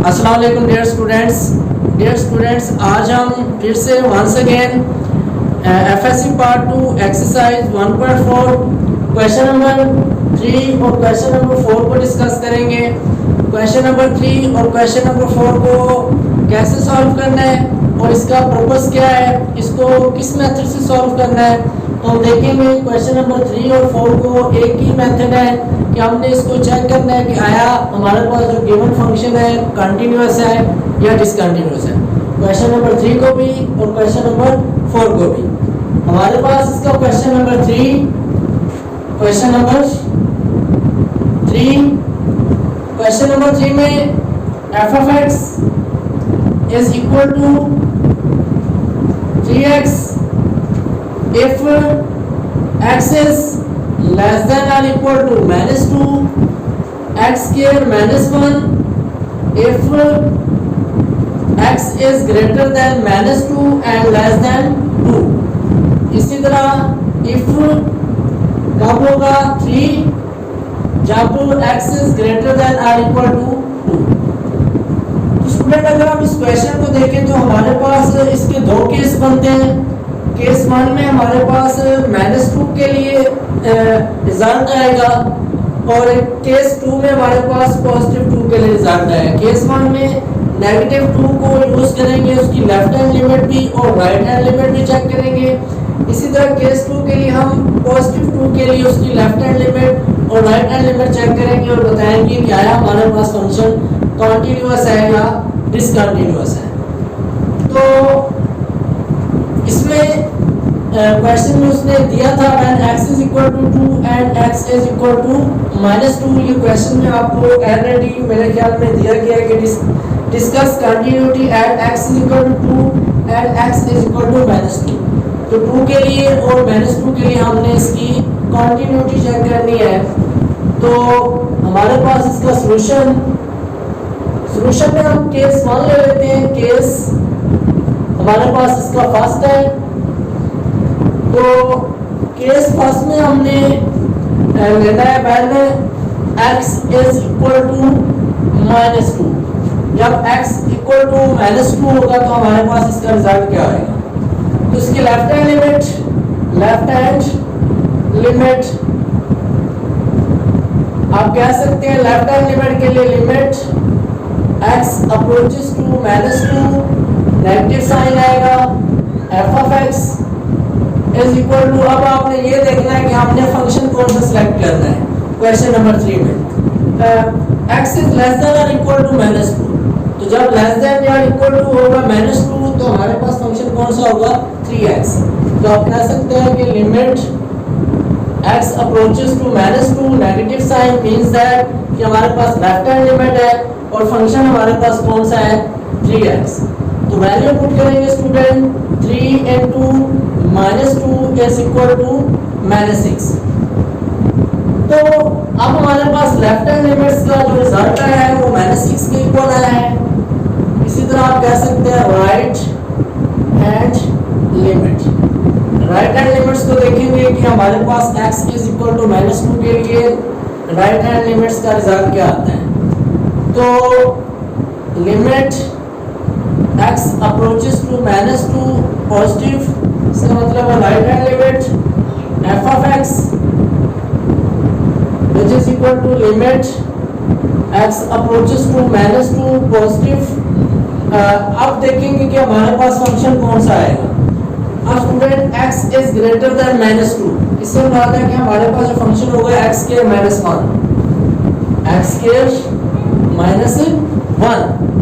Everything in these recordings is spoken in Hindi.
अस्सलाम वालेकुम डियर स्टूडेंट्स, आज हम फिर से once again FSC part 2 exercise 1.4 question number 3 और क्वेश्चन नंबर 4 को डिस्कस करेंगे। क्वेश्चन नंबर 3 और क्वेश्चन नंबर 4 को कैसे सॉल्व करना है और इसका पर्पस क्या है, इसको किस मेथड से सॉल्व करना है, तो हम देखेंगे। क्वेश्चन नंबर 3 और 4 को एक ही मेथड है कि हमने इसको चेक करना है कि आया हमारे पास जो गिवन फंक्शन है कंटिन्यूअस है या डिसकंटिन्यूअस है। क्वेश्चन नंबर 3 को भी और क्वेश्चन नंबर 4 को भी। हमारे पास इसका क्वेश्चन नंबर 3 में f of x is equal to 3x if x is less than or equal to -2, x square -1 if x is greater than -2 and less than 2। इसी तरह if कब होगा 3 जब x is greater than or equal to 2। तो स्टूडेंट अगर हम इस क्वेश्चन को देखें तो हमारे पास इसके दो केस बनते हैं। केस 1 में हमारे पास -2 के लिए रिजल्ट आएगा और केस 2 में हमारे पास +2 के लिए रिजल्ट आएगा। केस 1 में -2 को यूज करेंगे, उसकी लेफ्ट हैंड लिमिट भी और राइट हैंड लिमिट भी चेक करेंगे। इसी तरह केस 2 के लिए हम +2 के लिए उसकी लेफ्ट हैंड लिमिट और राइट हैंड लिमिट चेक करेंगे और बताएंगे कि आया हमारे पास फंक्शन कॉन्टिन्यूअस है या डिसकंटिन्यूअस है। तो इसमें क्वेश्चन में उसने दिया था when x is equal to 2 and x is equal to -2। ये क्वेश्चन में आपको ऑलरेडी मेरे ख्याल में दिया गया है कि discuss continuity at x is equal to 2 and x is equal to -2। तो 2 के लिए और -2 के लिए हमने इसकी कंटिन्यूटी चेक करनी है। तो हमारे पास इसका सॉल्यूशन में हम केस 1 ले लेते हैं। केस हमारे पास इसका फर्स्ट है, तो केस फर्स्ट में हमने लेना है पहले x is equal to -2। जब x equal to -2 होगा तो हमारे पास इसका रिजल्ट क्या आएगा। तो इसकी लेफ्ट हैंड लिमिट आप कह सकते हैं लेफ्ट हैंड लिमिट के लिए limit x approaches to -2 negative sign आएगा f of x is equal to, अब आपने ये देखना है कि हमने फंक्शन कौन सा सिलेक्ट करना है। क्वेश्चन नंबर 3 में x इज लेस देन और इक्वल टू -2, तो जब लेस देन या इक्वल टू होगा -2 तो हमारे पास फंक्शन कौन सा होगा 3x। तो आप कह सकते हैं कि limit x approaches to -2 negative sign means that कि हमारे पास लेफ्ट हैंड लिमिट है और फंक्शन हमारे पास कौन सा है 3x। तो वैल्यू पुट करेंगे student 3 into -2 is equal to -6। तो अब हमारे पास लेफ्ट हैंड लिमिट्स का जो रिजल्ट आया है वो -6 के इक्वल आया है। इसी तरह आप कह सकते हैं राइट हैंड लिमिट्स को देखेंगे कि हमारे पास x is equal to -2 के लिए राइट हैंड लिमिट्स का रिजल्ट क्या आता है। तो limit x approaches to -2 positive, इसका मतलब है right hand limit f of x which is equal to limit x approaches to -2 positive. अब देखेंगे कि हमारे पास फंक्शन कौन सा आएगा। अब student x is greater than -2, इससे मुराद है कि हमारे पास जो फंक्शन होगा x square -1।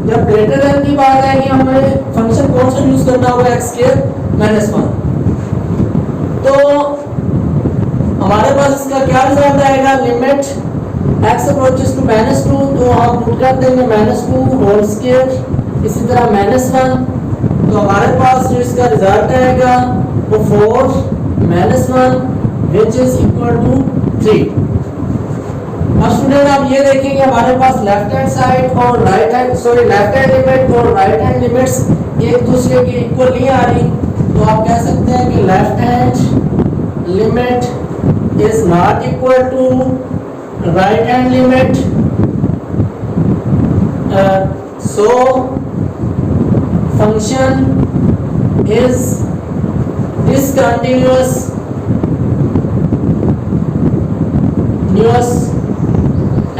जब ग्रेटर देन की बात है कि हमें फंक्शन कौन सा यूज करना होगा x square -1। तो हमारे पास इसका क्या रिजल्ट आएगा लिमिट x अप्रोचेस टू -2, तो हम पुट कर देंगे -2 होल स्क्वायर, इसी तरह -1। तो हमारे पास जो इसका रिजल्ट आएगा वो 4 -1 which is equal to 3। अब स्टूडेंट आप ये देखेंगे हमारे पास लेफ्ट हैंड साइड और लेफ्ट हैंड लिमिट और राइट हैंड लिमिट्स एक दूसरे के इक्वल नहीं आ रही। तो आप कह सकते हैं कि left hand limit is not equal to right hand limit so function is discontinuous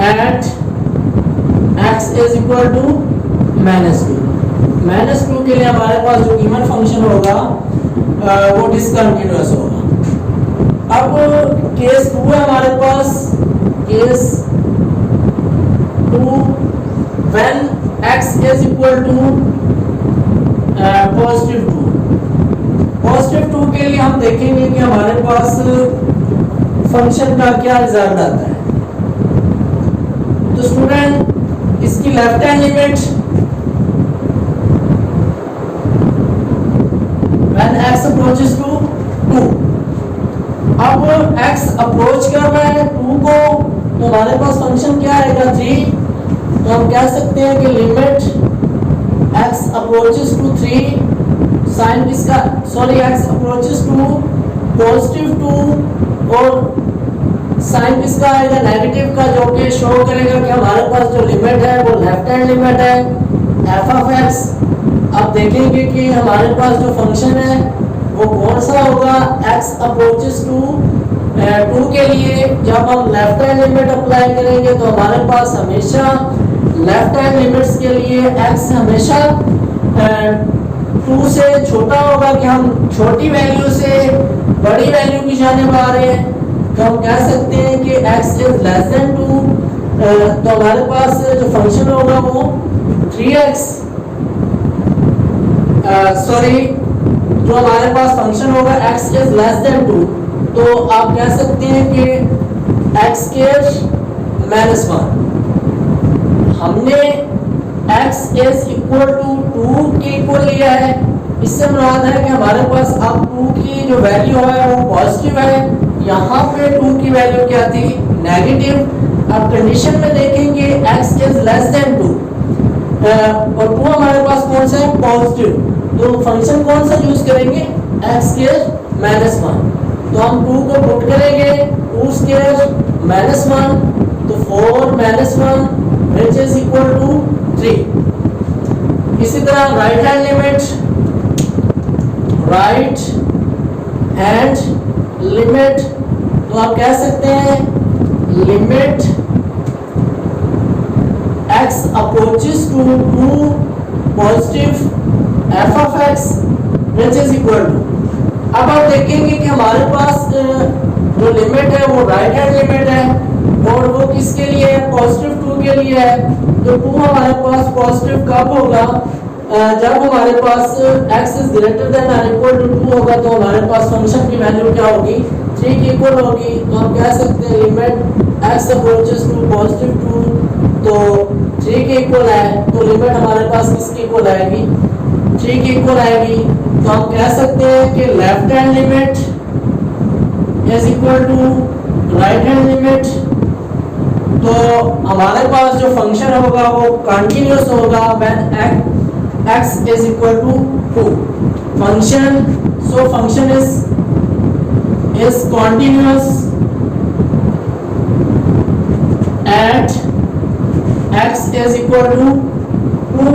at x is equal to -2। -2 के लिए हमारे पास जो गिवन फंक्शन होगा वो डिसकंटिन्यूअस होगा। अब केस 2 है हमारे पास, case 2 when x is equal to +2। +2 के लिए हम देखेंगे कि हमारे पास फंक्शन का क्या रिजल्ट आता है। तो स्टूडेंट इसकी left hand limit when x approaches to 2। अब x अप्रोच कर रहा है 2 को, तो हमारे पास फंक्शन क्या आएगा 3। तो हम कह सकते हैं कि limit x approaches to 3 sign किसका, सॉरी x अप्रोचेस टू +2 और साइन किसका आएगा नेगेटिव का, जो कि शो करेगा कि हमारे पास जो लिमिट है वो लेफ्ट हैंड लिमिट है f ऑफ x। अब देखेंगे कि हमारे पास जो फंक्शन है वो कौन सा होगा x अप्रोचेस टू 2 के लिए। जब हम लेफ्ट हैंड लिमिट अप्लाई करेंगे तो हमारे पास हमेशा लेफ्ट हैंड लिमिट्स के लिए x हमेशा 2 से छोटा होगा, कि हम छोटी वैल्यू से बड़ी वैल्यू की जानिब आ रहे हैं। तो हम कह सकते हैं कि x इज लेस देन 2। तो हमारे पास जो फंक्शन होगा वो 3x, सॉरी जो हमारे पास फंक्शन होगा x इज लेस देन 2। तो आप कह सकते हैं कि x स्क्वायर -1। हमने x इज इक्वल टू 2 के इक्वल लिया है। इससे मुराद है कि हमारे पास अब 2 की जो वैल्यू है वो पॉजिटिव है, यहाँ पे 2 की वैल्यू क्या थी नेगेटिव। अब कंडीशन में देखेंगे x इज लेस देन 2 और 2 हमारे पास कौन सा है पॉजिटिव, तो फंक्शन कौन सा यूज करेंगे x स्क्वायर -1। तो हम 2 को पुट करेंगे 2 स्क्वायर -1, तो 4 -1 which is equal to 3। इसी तरह राइट हैंड लिमिट, तो आप कह सकते हैं limit x approaches to 2 positive f of x which is equal to। अब आप देखेंगे कि हमारे पास जो लिमिट है वो राइट हैंड लिमिट है और वो किसके लिए है पॉजिटिव 2 के लिए है। तो 2 हमारे पास पॉजिटिव कब होगा, जब हमारे पास x इज ग्रेटर देन और इक्वल टू 2 होगा। तो हमारे पास फंक्शन की वैल्यू क्या होगी 3 की इक्वल होगी। तो हम कह सकते हैं लिमिट x अप्रोचेस टू +2 तो 3 के इक्वल है, तो लिमिट हमारे पास किसकी इक्वल आएगी 3 की इक्वल आएगी। तो हम कह सकते हैं कि left hand limit is equal to right hand limit. तो हमारे पास जो फंक्शन होगा वो कंटिन्यूअस होगा when x is equal to 2 function, so function is continuous at x is equal to 2।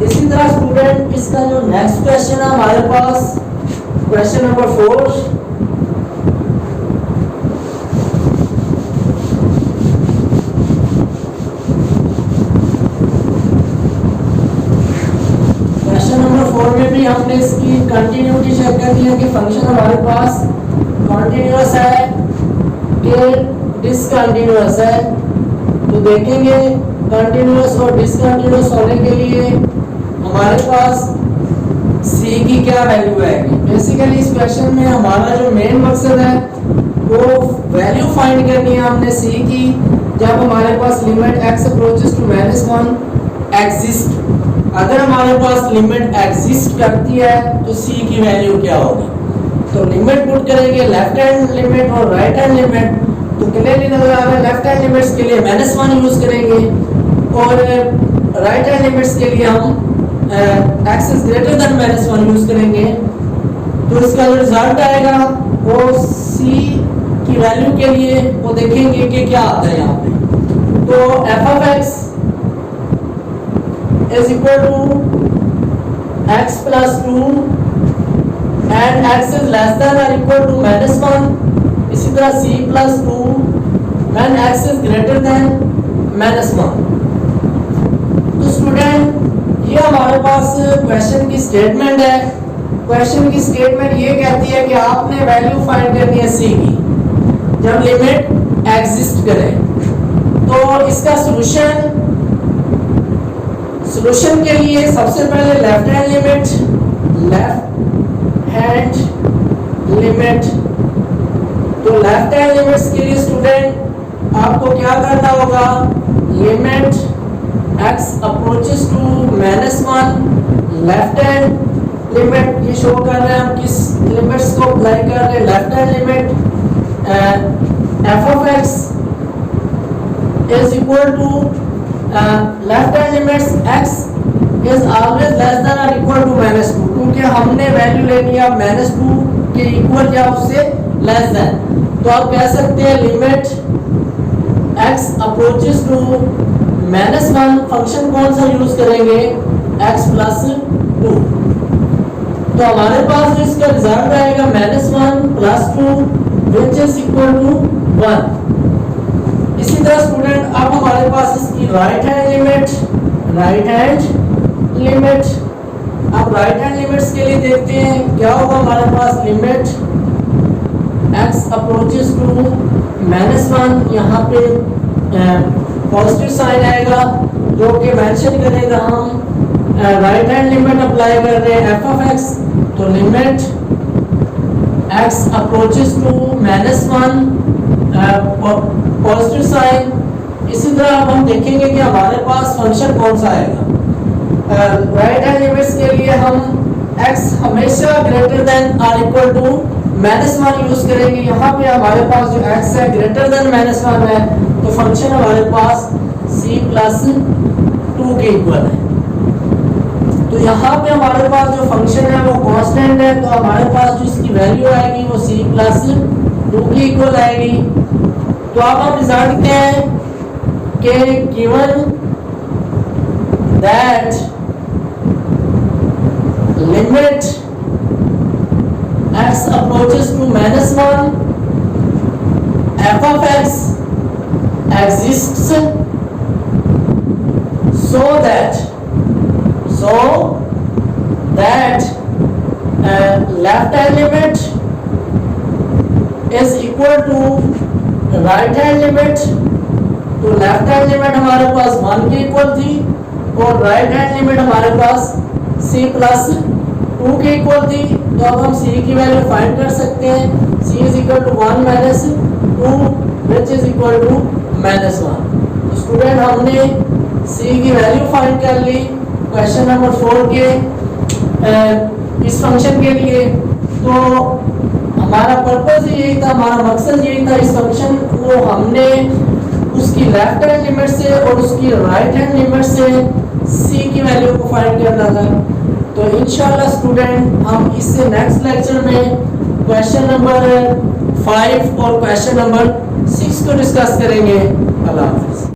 इसी तरह स्टूडेंट इसका जो नेक्स्ट क्वेश्चन है हमारे पास क्वेश्चन नंबर 4। में भी हमने इसकी कंटिन्यूटी चेक कर लिया कि फंक्शन हमारे पास कंटिन्यूअस है कि डिसकंटिन्यूअस है। तो देखेंगे कंटिन्यूअस और डिसकंटिन्यूअस होने के लिए हमारे पास c की क्या वैल्यू आएगी। बेसिकली इस क्वेश्चन में हमारा जो मेन मकसद है वो वैल्यू फाइंड करनी है हमने c की, जब हमारे पास limit x approaches to -1 exist. अगर हमारे पास लिमिट एग्जिस्ट करती है तो c की वैल्यू क्या होगी। तो लिमिट पुट करेंगे लेफ्ट हैंड लिमिट और राइट हैंड लिमिट। तो क्लियरली नजर आ रहा है लेफ्ट हैंड लिमिट्स के लिए -1 यूज करेंगे और राइट हैंड लिमिट्स के लिए हम x is greater than -1 use करेंगे। तो इसका जो रिजल्ट आएगा वो c की वैल्यू के लिए वो देखेंगे कि क्या आता है यहाँ पे। तो f of x is equal to x plus 2 and x is less than और इक्वल टू -1। इसी तरह c plus 2 when x is greater than -1। तो स्टूडेंट ये हमारे पास क्वेश्चन की स्टेटमेंट है। क्वेश्चन की स्टेटमेंट ये कहती है कि आपने वैल्यू फाइंड करनी है c की जब लिमिट एग्जिस्ट करे। तो इसका सॉल्यूशन के लिए सबसे पहले लेफ्ट हैंड लिमिट। तो लेफ्ट हैंड लिमिट्स के लिए स्टूडेंट आपको क्या करना होगा, limit x approaches to -1 left hand limit, ये शो कर रहे हैं हम किस लिमिट्स को अप्लाई कर रहे हैं। Left hand limit f of x is equal to left hand limits x is always less than or equal to -2, क्योंकि हमने वैल्यू लेनी है -2 के इक्वल या उससे लेस देन। तो आप कह सकते हैं limit x approaches to -1, function कौन सा यूज करेंगे, x प्लस 2। तो हमारे पास जो इसका रिजल्ट आएगा -1 plus 2 which is equal to 1। इसी तरह स्टूडेंट अब हमारे पास इसकी राइट हैंड लिमिट। अब राइट हैंड लिमिट्स के लिए देखते हैं क्या होगा हमारे पास। लिमिट x अप्रोचेस टू -1, यहाँ पे पॉजिटिव साइन आएगा जो कि मेंशन करेगा हम राइट हैंड लिमिट अप्लाई कर रहे हैं f of x। तो limit x approaches to -1 positive sign. इसी तरह अब हम देखेंगे कि हमारे पास फंक्शन कौन सा आएगा। राइट हैंड लिमिट्स के लिए हम x हमेशा ग्रेटर देन और इक्वल टू -1 यूज करेंगे। यहाँ पे हमारे पास जो x है ग्रेटर देन -1 है, तो फंक्शन हमारे पास c प्लस 2 के इक्वल है। तो यहाँ पे हमारे पास जो फंक्शन है वो कांस्टेंट है, तो हमारे पास जो इसकी वैल्यू आएगी वो c प्लस 2 के इक्वल आएगी। तो अब हम रिजल्ट लिखते हैं कि given that limit x approaches to -1 f of x exists so that left hand limit is equal to right hand limit। तो लेफ्ट हैंड लिमिट हमारे पास 1 के इक्वल थी और राइट हैंड लिमिट हमारे पास c प्लस 2 के इक्वल थी। तो अब हम c की वैल्यू फाइंड कर सकते हैं। c is equal to 1 minus 2 which is equal to -1। तो स्टूडेंट हमने c की वैल्यू फाइंड कर ली क्वेश्चन नंबर 4 के इस फंक्शन के लिए। तो हमारा पर्पस यही था, हमारा मकसद यही था, इस फंक्शन को हमने उसकी लेफ्ट हैंड लिमिट से और उसकी राइट हैंड लिमिट से c की वैल्यू को फाइंड करना था। तो इंशाल्लाह स्टूडेंट हम इससे नेक्स्ट लेक्चर में क्वेश्चन नंबर 5 और क्वेश्चन नंबर 6 को डिस्कस करेंगे। अल्लाह हाफ़िज़।